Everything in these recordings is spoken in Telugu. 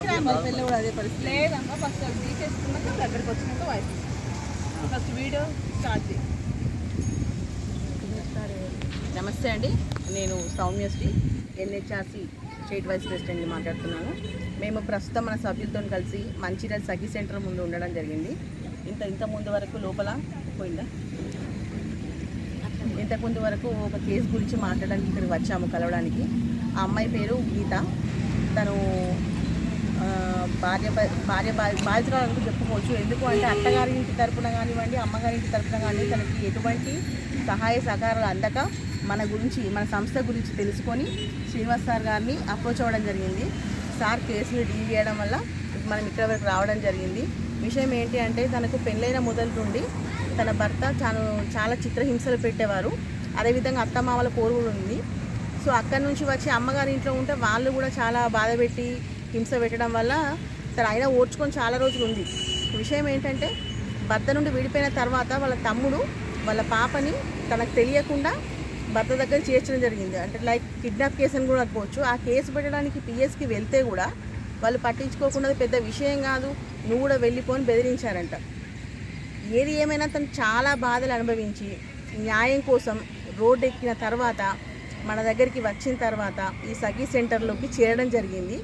పెళ్ళి కూడా అదే పరిస్థితి లేదమ్మా. ఫస్ట్ అది తీసేసుకున్నాక దగ్గరికి వచ్చినాక వాయిస్ ఫస్ట్ వీడియో స్టార్ట్ చేయి. నమస్తే అండి, నేను సౌమ్యశ్రీ ఎన్హెచ్ఆర్సి స్టేట్ వైస్ ప్రెసిడెంట్ని మాట్లాడుతున్నాను. మేము ప్రస్తుతం మన సభ్యులతో కలిసి మంచిర్యాల సఖీ సెంటర్ ముందు ఉండడం జరిగింది. ఇంత ముందు వరకు లోపల పోయిందా ఇంతకుముందు వరకు ఒక కేసు గురించి మాట్లాడడానికి ఇక్కడికి వచ్చాము కలవడానికి. ఆ అమ్మాయి పేరు గీత. తను బాధితురాలకు చెప్పుకోవచ్చు. ఎందుకు అంటే అత్తగారి ఇంటి తరపున కానివ్వండి, అమ్మగారి ఇంటి తరపున కానివ్వండి, తనకి ఎటువంటి సహాయ సహకారాలు అందక మన సంస్థ గురించి తెలుసుకొని శ్రీనివాస్ సార్ గారిని అప్రోచ్ అవ్వడం జరిగింది. సార్ కేసుని డీల్ చేయడం వల్ల మనం ఇక్కడ వరకు రావడం జరిగింది. విషయం ఏంటి అంటే తనకు పెళ్ళైన మొదటి నుండి తన భర్త చాలా చిత్రహింసలు పెట్టేవారు. అదేవిధంగా అత్తమామల పోరు ఉంది. సో అక్కడి నుంచి వచ్చి అమ్మగారి ఇంట్లో ఉంటే వాళ్ళు కూడా చాలా బాధ పెట్టి హింస పెట్టడం వల్ల తను అయినా ఓర్చుకొని చాలా రోజులు ఉంది. విషయం ఏంటంటే భర్త నుండి విడిపోయిన తర్వాత వాళ్ళ తమ్ముడు వాళ్ళ పాపని తనకు తెలియకుండా భర్త దగ్గర చేర్చడం జరిగింది. అంటే లైక్ కిడ్నాప్ కేసు అని కూడా అనుకోవచ్చు. ఆ కేసు పెట్టడానికి పిఎస్కి వెళ్తే కూడా వాళ్ళు పట్టించుకోకుండా పెద్ద విషయం కాదు, నువ్వు కూడా వెళ్ళిపోని బెదిరించారంట. ఏది ఏమైనా తను చాలా బాధలు అనుభవించి న్యాయం కోసం రోడ్డు ఎక్కిన తర్వాత మన దగ్గరికి వచ్చిన తర్వాత ఈ సఖీ సెంటర్లోకి చేరడం జరిగింది.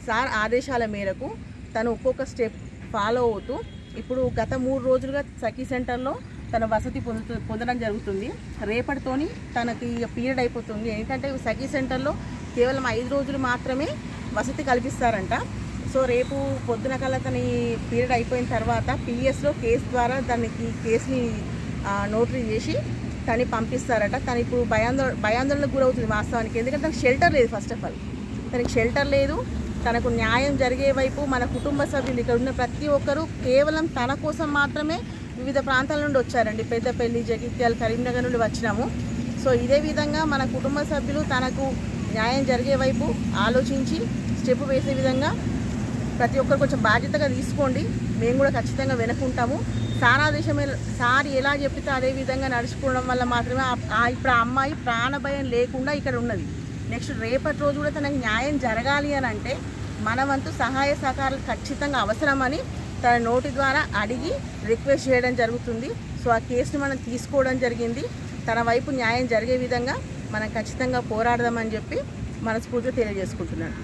సార్ ఆదేశాల మేరకు తను ఒక్కొక్క స్టెప్ ఫాలో అవుతూ ఇప్పుడు గత 3 రోజులుగా సఖీ సెంటర్లో తన వసతి పొందడం జరుగుతుంది. రేపటితోని తనకి పీరియడ్ అయిపోతుంది. ఏంటంటే సఖీ సెంటర్లో కేవలం 5 రోజులు మాత్రమే వసతి కల్పిస్తారంట. సో రేపు పొద్దున కల్లా తన పీరియడ్ అయిపోయిన తర్వాత పిఎస్లో కేసు ద్వారా దానికి కేసుని నోటరీ చేసి తను పంపిస్తారట. తను ఇప్పుడు భయాందోళనకు గురవుతుంది వాస్తవానికి. ఎందుకంటే తనకు షెల్టర్ లేదు. ఫస్ట్ ఆఫ్ ఆల్ తనకి షెల్టర్ లేదు. తనకు న్యాయం జరిగే వైపు మన కుటుంబ సభ్యులు ఇక్కడ ఉన్న ప్రతి ఒక్కరూ కేవలం తన కోసం మాత్రమే వివిధ ప్రాంతాల నుండి వచ్చారండి. పెద్దపల్లి, జగిత్యాల, కరీంనగర్ నుండి వచ్చినాము. సో ఇదే విధంగా మన కుటుంబ సభ్యులు తనకు న్యాయం జరిగే వైపు ఆలోచించి స్టెప్ వేసే విధంగా ప్రతి ఒక్కరు కొంచెం బాధ్యతగా తీసుకోండి. మేము కూడా ఖచ్చితంగా వెనుకుంటాము. సార్ ఎలా చెప్తే అదే విధంగా నడుచుకోవడం వల్ల మాత్రమే ఇప్పుడు ఆ అమ్మాయి ప్రాణభయం లేకుండా ఇక్కడ ఉన్నది. నెక్స్ట్ రేపటి రోజు కూడా తనకు న్యాయం జరగాలి అని అంటే మన వంతు సహాయ సహకారాలు ఖచ్చితంగా అవసరమని తన నోటి ద్వారా అడిగి రిక్వెస్ట్ చేయడం జరుగుతుంది. సో ఆ కేసును మనం తీసుకోవడం జరిగింది. తన వైపు న్యాయం జరిగే విధంగా మనం ఖచ్చితంగా పోరాడదామని చెప్పి మనస్ఫూర్తిగా తెలియజేసుకుంటున్నాను.